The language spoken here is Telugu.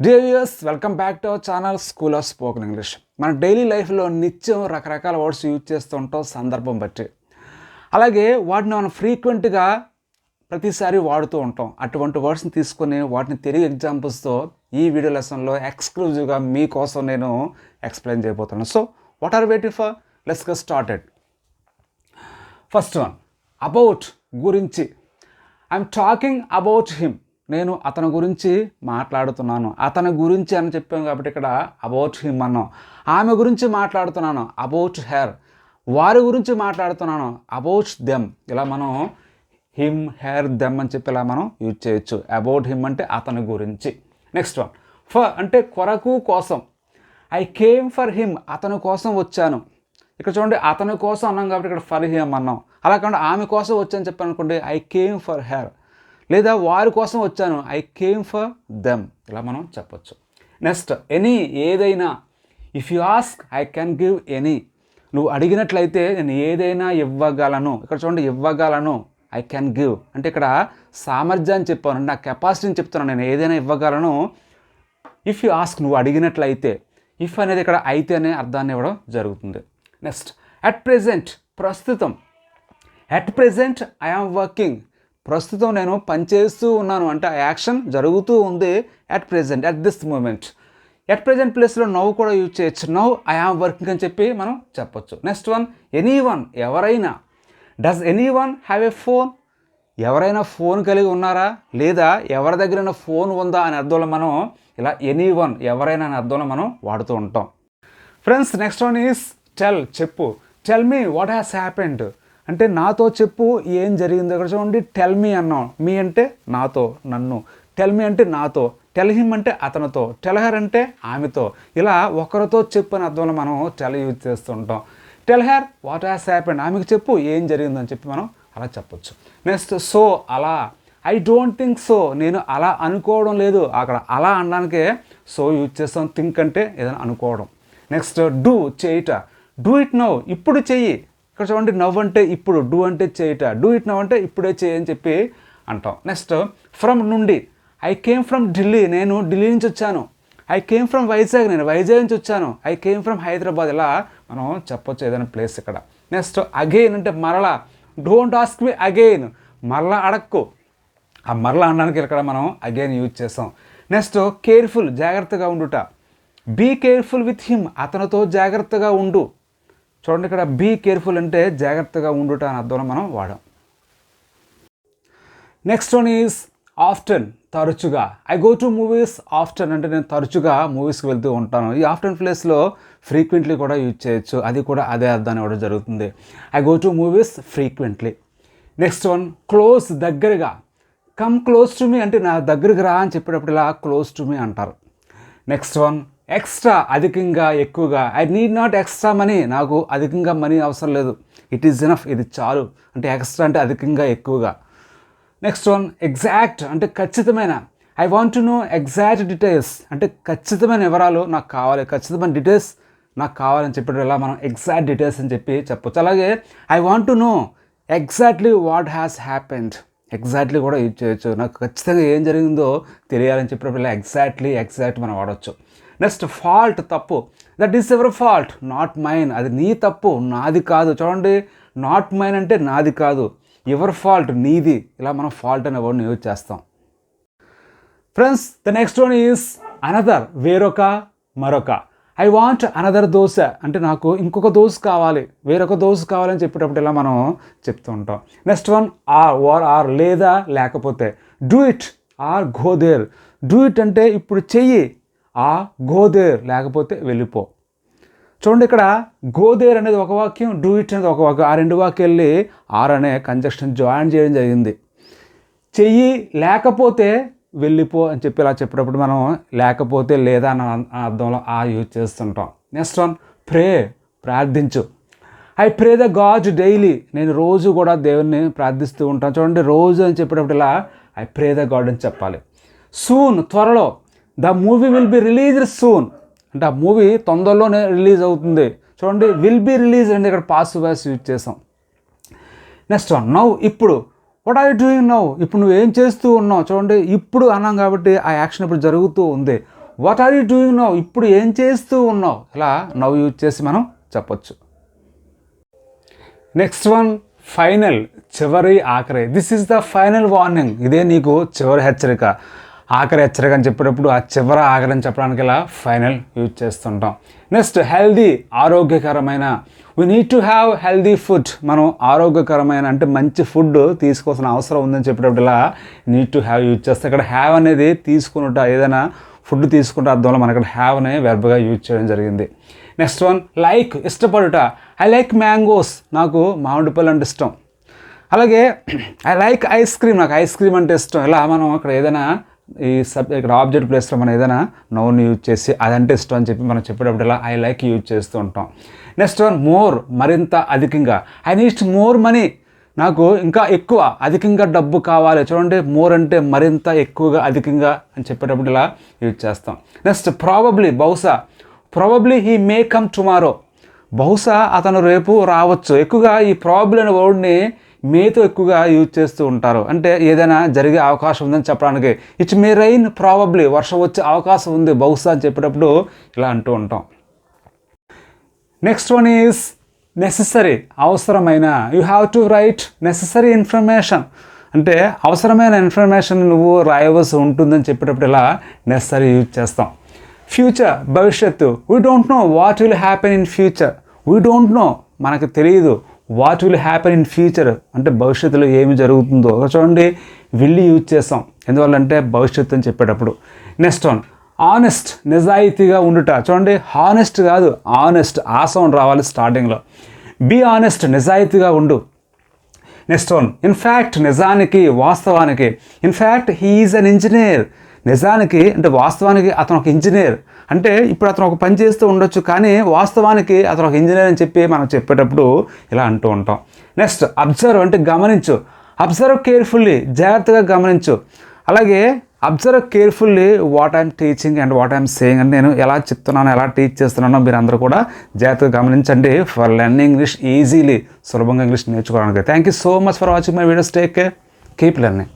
Dear viewers, welcome back to our channel school of spoken English. మన డైలీ లైఫ్లో నిత్యం రకరకాల వర్డ్స్ యూజ్ చేస్తూ ఉంటాం సందర్భం బట్టి. అలాగే వాటిని మనం ఫ్రీక్వెంట్గా ప్రతిసారి వాడుతూ ఉంటాం. అటువంటి వర్డ్స్ని తీసుకొని వాటిని తెలుగు ఎగ్జాంపుల్స్తో ఈ వీడియో లెసన్లో ఎక్స్క్లూజివ్గా మీకోసం నేను ఎక్స్ప్లెయిన్ చేయబోతున్నాను. So what are waiting for? Let's get started. First one, about, గురించి. I'm talking about him. నేను అతని గురించి మాట్లాడుతున్నాను. అతని గురించి అని చెప్పాం కాబట్టి ఇక్కడ అబౌట్ హిమ్ అన్నాం. ఆమె గురించి మాట్లాడుతున్నాను, అబౌట్ హెర్. వారి గురించి మాట్లాడుతున్నాను, అబౌట్ దెమ్. ఇలా మనం హిమ్, హెర్, దెమ్ అని చెప్పి ఇలా మనం యూజ్ చేయొచ్చు. అబౌట్ హిమ్ అంటే అతని గురించి. నెక్స్ట్ వన్, ఫర్ అంటే కొరకు, కోసం. ఐ కేమ్ ఫర్ హిమ్, అతని కోసం వచ్చాను. ఇక్కడ చూడండి, అతని కోసం అన్నాం కాబట్టి ఇక్కడ ఫర్ హిమ్ అన్నాం. అలా కాకుండా ఆమె కోసం వచ్చాను చెప్పాను అనుకోండి, ఐ కేమ్ ఫర్ హెర్. లేదా వారి కోసం వచ్చాను, ఐ కేమ్ ఫర్ దెమ్. ఇలా మనం చెప్పొచ్చు. నెక్స్ట్, ఎనీ, ఏదైనా. If you ask I can give any. నువ్వు అడిగినట్లయితే నేను ఏదైనా ఇవ్వగలను. ఇక్కడ చూడండి, ఇవ్వగలను, ఐ క్యాన్ గివ్ అంటే ఇక్కడ సామర్థ్యాన్ని చెప్పాను, నా కెపాసిటీని చెప్తున్నాను, నేను ఏదైనా ఇవ్వగలను. ఇఫ్ యు ఆస్క్, నువ్వు అడిగినట్లయితే. ఇఫ్ అనేది ఇక్కడ అయితే అనే అర్థాన్ని ఇవ్వడం జరుగుతుంది. నెక్స్ట్, అట్ ప్రెజెంట్, ప్రస్తుతం. At present I am working. ప్రస్తుతం నేను పనిచేస్తూ ఉన్నాను అంటే యాక్షన్ జరుగుతూ ఉంది. At present, at this moment. At present ప్లేస్లో నవ్వు కూడా యూజ్ చేయొచ్చు. నవ్ ఐ ఆమ్ వర్కింగ్ అని చెప్పి మనం చెప్పొచ్చు. నెక్స్ట్ వన్, ఎనీ వన్, ఎవరైనా. Does any one have a phone? ఎవరైనా ఫోన్ కలిగి ఉన్నారా? లేదా ఎవరి దగ్గరైనా ఫోన్ ఉందా అనే అర్థంలో మనం ఇలా ఎనీ వన్, ఎవరైనా అనే అర్థంలో మనం వాడుతూ ఉంటాం. Friends, next one is tell, చెప్పు. Tell me what has happened అంటే నాతో చెప్పు ఏం జరిగిందో. ఇక్కడ చూడండి, టెల్ మీ అన్నాం. మీ అంటే నాతో, నన్ను. టెల్ మీ అంటే నాతో. టెల్ హిమ్ అంటే అతనితో. టెల్ హెర్ అంటే ఆమెతో. ఇలా ఒకరితో చెప్పు అనే అర్థంలో మనం టెల్ యూజ్ చేస్తూ ఉంటాం. Tell her what has happened, ఆమెకు చెప్పు ఏం జరిగిందని చెప్పి మనం అలా చెప్పొచ్చు. నెక్స్ట్, సో, అలా. ఐ డోంట్ థింక్ సో, నేను అలా అనుకోవడం లేదు. అక్కడ అలా అనడానికే సో యూజ్ చేస్తాం. థింక్ అంటే ఏదైనా అనుకోవడం. నెక్స్ట్, డూ, చేయుట. డూ ఇట్ నౌ, ఇప్పుడు చెయ్యి. ఇక్కడ చూడండి, నవ్ అంటే ఇప్పుడు, డూ అంటే చేయట. డూ ఇట్ నవ్ అంటే ఇప్పుడే చేయి అని చెప్పి అంటాం. నెక్స్ట్, ఫ్రమ్, నుండి. ఐ కేమ్ ఫ్రమ్ ఢిల్లీ, నేను ఢిల్లీ నుంచి వచ్చాను. ఐ కేమ్ ఫ్రమ్ వైజాగ్, నేను వైజాగ్ నుంచి వచ్చాను. I came from Hyderabad. ఇలా మనం చెప్పొచ్చు ఏదైనా ప్లేస్ ఇక్కడ. నెక్స్ట్, అగైన్ అంటే మరలా. డోంట్ ఆస్క్ మీ అగైన్, మరలా అడక్కు. ఆ మరలా అనడానికి ఇక్కడ మనం అగైన్ యూజ్ చేస్తాం. నెక్స్ట్, కేర్ఫుల్, జాగ్రత్తగా ఉండుట. బీ కేర్ఫుల్ విత్ హిమ్, అతనితో జాగ్రత్తగా ఉండు. చూడండి, ఇక్కడ బీ కేర్ఫుల్ అంటే జాగ్రత్తగా ఉండుట అని అర్థంలో మనం వాడాం. నెక్స్ట్ వన్ ఈజ్ ఆఫ్టన్, తరచుగా. I go to movies often అంటే నేను తరచుగా మూవీస్కి వెళ్తూ ఉంటాను. ఈ ఆఫ్టన్ ప్లేస్లో ఫ్రీక్వెంట్లీ కూడా యూజ్ చేయొచ్చు. అది కూడా అదే అర్థాన్ని ఇవ్వడం జరుగుతుంది. I go to movies frequently. Next one, close, దగ్గరగా. కమ్ క్లోజ్ టు మీ అంటే నా దగ్గరికి రా అని చెప్పేటప్పుడు ఇలా క్లోజ్ టు మీ అంటారు. నెక్స్ట్ వన్, ఎక్స్ట్రా, అధికంగా, ఎక్కువగా. I need not extra money, నాకు అధికంగా మనీ అవసరం లేదు. ఇట్ ఈజ్ ఎనఫ్, ఇది చాలు. అంటే ఎక్స్ట్రా అంటే అధికంగా, ఎక్కువగా. నెక్స్ట్ వన్, ఎగ్జాక్ట్ అంటే ఖచ్చితమైన. I want to know exact details అంటే ఖచ్చితమైన వివరాలు నాకు కావాలి, ఖచ్చితమైన డీటెయిల్స్ నాకు కావాలని చెప్పేటప్పుడు ఇలా మనం ఎగ్జాక్ట్ డీటెయిల్స్ అని చెప్పి చెప్పొచ్చు. అలాగే I want to know exactly what has happened. Exactly కూడా యూజ్ చేయొచ్చు. నాకు ఖచ్చితంగా ఏం జరిగిందో తెలియాలని చెప్పేటప్పుడు ఇలా ఎగ్జాక్ట్ మనం వాడవచ్చు. నెక్స్ట్, ఫాల్ట్, తప్పు. That is your fault, not mine. అది నీ తప్పు, నాది కాదు. చూడండి, నాట్ మైన్ అంటే నాది కాదు, యువర్ ఫాల్ట్, నీది. ఇలా మనం ఫాల్ట్ అనే వర్డ్ని యూజ్ చేస్తాం. Friends, the next one is another, వేరొక, మరొక. ఐ వాంట్ అనదర్ దోశ అంటే నాకు ఇంకొక దోశ కావాలి, వేరొక దోశ కావాలని చెప్పేటప్పుడు ఇలా మనం చెప్తూ ఉంటాం. నెక్స్ట్ వన్, ఆర్ లేదా, లేకపోతే. Do it or go there. Do it అంటే ఇప్పుడు చెయ్యి, ఆ గో దేర్ లేకపోతే వెళ్ళిపో. చూడండి, ఇక్కడ గో దేర్ అనేది ఒక వాక్యం, డూ ఇట్ అనేది ఒక వాక్యం. ఆ రెండు వాక్యాల్ని ఆర్ అనే కంజక్షన్ జాయిన్ చేయడం జరిగింది. చెయ్యి లేకపోతే వెళ్ళిపో అని చెప్పి ఇలా చెప్పేటప్పుడు మనం లేకపోతే లేదా అన్న అర్థంలో ఆ యూజ్ చేస్తుంటాం. నెక్స్ట్ వన్, ప్రే, ప్రార్థించు. I pray the God daily, నేను రోజు కూడా దేవుణ్ణి ప్రార్థిస్తూ ఉంటాను. చూడండి, రోజు అని చెప్పేటప్పుడు ఇలా ఐ ప్రే ద గాడ్ అని చెప్పాలి. సూన్, త్వరలో. The movie will be released soon అంటే ఆ మూవీ తొందరలోనే రిలీజ్ అవుతుంది. చూడండి, విల్ బి రిలీజ్ అంటే ఇక్కడ పాసివ్ వాయిస్ యూజ్ చేసాం. నెక్స్ట్ వన్, నౌ, ఇప్పుడు. What are you doing now, ఇప్పుడు నువ్వేం చేస్తూ ఉన్నావు. చూడండి, ఇప్పుడు అన్నాం కాబట్టి ఆ యాక్షన్ ఇప్పుడు జరుగుతూ ఉంది. What are you doing now, ఇప్పుడు ఏం చేస్తూ ఉన్నావు, ఇలా నవ్ యూజ్ చేసి మనం చెప్పొచ్చు. నెక్స్ట్ వన్, ఫైనల్, చివరి, ఆఖరి. This is the final warning, ఇదే నీకు చివరి హెచ్చరిక. ఆఖరి హెచ్చరిక అని చెప్పేటప్పుడు ఆ చివరి ఆఖరి అని చెప్పడానికి ఇలా ఫైనల్ యూజ్ చేస్తుంటాం. నెక్స్ట్, హెల్దీ, ఆరోగ్యకరమైన. We need to have healthy food, మనం ఆరోగ్యకరమైన అంటే మంచి ఫుడ్ తీసుకోవాల్సిన అవసరం ఉందని చెప్పేటప్పుడు ఇలా నీడ్ టు హ్యావ్ యూజ్ చేస్తే, ఇక్కడ హ్యావ్ అనేది తీసుకున్నట, ఏదైనా ఫుడ్ తీసుకుంటే అర్థంలో మనకి ఇక్కడ హ్యావ్ అనే వెర్బ్గా యూజ్ చేయడం జరిగింది. నెక్స్ట్ వన్, లైక్, ఇష్టపడుట. ఐ లైక్ మ్యాంగోస్, నాకు మామిడి పళ్ళు అంటే ఇష్టం. అలాగే ఐ లైక్ ఐస్ క్రీమ్, నాకు ఐస్ క్రీమ్ అంటే ఇష్టం. ఇలా మనం అక్కడ ఏదైనా ఈ ఇక్కడ ఆబ్జెక్ట్ ప్లేస్లో మనం ఏదైనా నౌన్ యూజ్ చేసి అదంటే ఇష్టం అని చెప్పి మనం చెప్పేటప్పుడు ఇలా ఐ లైక్ యూజ్ చేస్తూ ఉంటాం. నెక్స్ట్ వన్, మోర్, మరింత, అధికంగా. ఐ నీడ్ మోర్ మనీ, నాకు ఇంకా ఎక్కువ, అధికంగా డబ్బు కావాలి. చూడండి, మోర్ అంటే మరింత, ఎక్కువగా, అధికంగా అని చెప్పేటప్పుడు ఇలా యూజ్ చేస్తాం. నెక్స్ట్, ప్రాబబ్లీ, బహుశా. Probably he may come tomorrow, బహుశా అతను రేపు రావచ్చు. ఎక్కువగా ఈ ప్రాబబ్లీ అనే వర్డ్ని మేతో ఎక్కువగా యూజ్ చేస్తూ ఉంటారు, అంటే ఏదైనా జరిగే అవకాశం ఉందని చెప్పడానికి. ఇట్స్ మే రైన్ ప్రాబబ్లీ, వర్షం వచ్చే అవకాశం ఉంది బహుశా అని చెప్పేటప్పుడు ఇలా అంటూ ఉంటాం. నెక్స్ట్ వన్ ఈజ్ నెసెసరీ, అవసరమైన. You have to right necessary information, అంటే అవసరమైన ఇన్ఫర్మేషన్ నువ్వు రాయవలసి ఉంటుందని చెప్పేటప్పుడు ఇలా నెసెసరీ యూజ్ చేస్తాం. ఫ్యూచర్, భవిష్యత్తు. We don't know what will happen in future, we don't know, మనకు తెలియదు. What will happen in future అంటే భవిష్యత్తులో ఏమి జరుగుతుందో. చూడండి, విల్ యూజ్ చేస్తాం, ఎందువల్లంటే భవిష్యత్తు అని చెప్పేటప్పుడు. నెక్స్ట్ వన్, ఆనెస్ట్, నిజాయితీగా ఉండుట. చూడండి, హానెస్ట్ కాదు, ఆనెస్ట్, ఆ సౌండ్ రావాలి స్టార్టింగ్లో. బీ ఆనెస్ట్, నిజాయితీగా ఉండు. నెక్స్ట్ వన్, ఇన్ఫ్యాక్ట్, నిజానికి, వాస్తవానికి. In fact he is an engineer, నిజానికి అంటే వాస్తవానికి అతను ఒక ఇంజనీర్, అంటే ఇప్పుడు అతను ఒక పని చేస్తూ ఉండొచ్చు కానీ వాస్తవానికి అతను ఒక ఇంజనీర్ అని చెప్పి మనం చెప్పేటప్పుడు ఇలా అంటూ ఉంటాం. నెక్స్ట్, అబ్జర్వ్ అంటే గమనించు. అబ్జర్వ్ కేర్ఫుల్లీ, జాగ్రత్తగా గమనించు. అలాగే observe carefully what I'm teaching and what I'm saying, అంటే నేను ఎలా చెప్తున్నానో ఎలా టీచ్ చేస్తున్నానో మీరు అందరూ కూడా జాగ్రత్తగా గమనించండి ఫర్ లెర్నింగ్ ఇంగ్లీష్ ఈజీలీ, సులభంగా ఇంగ్లీష్ నేర్చుకోవడానికి. Thank you so much for watching my videos. Take care, keep learning.